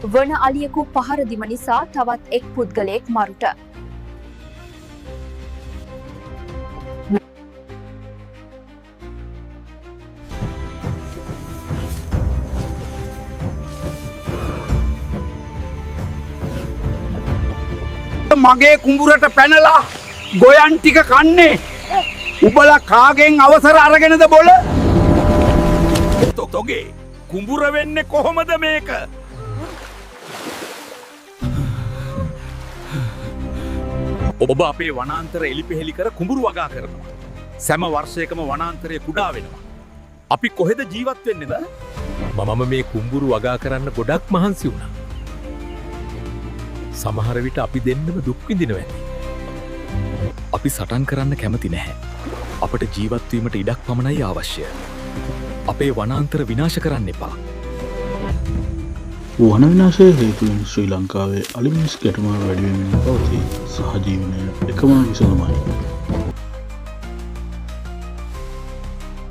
වන අලියෙකු පහර දීම නිසා තවත් එක් පුද්ගලයෙක් මරුට. මගේ කුඹුරට පැනලා ගොයන් ටික කන්නේ උබලා කාගෙන් අවසර අරගෙනද බොල? තොගේ කුඹුර වෙන්නේ කොහොමද මේක? ඔබ අපේ වනාන්තර එලිපෙහෙලි කර කුඹුරු වගා කරනවා. සෑම වර්ෂයකම වනාන්තරය කුඩා වෙනවා. අපි කොහෙද ජීවත් වෙන්නේද? මම මේ කුඹුරු වගා කරන්න ගොඩක් මහන්සි වුණා. සමහර විට අපි දෙන්නම දුක් විඳිනවා ඇති. අපි සටන් කරන්න කැමති නැහැ. අපට ජීවත් වීමට ඉඩක් පමණයි අවශ්‍ය. අපේ වනාන්තර විනාශ කරන්න එපා. වන විනාශය හේතුවෙන් ශ්‍රී ලංකාවේ අලි මිනිස් ගැටුම වැඩි වෙමින් පවතී. සහජීවනය එකම විසඳුමයි.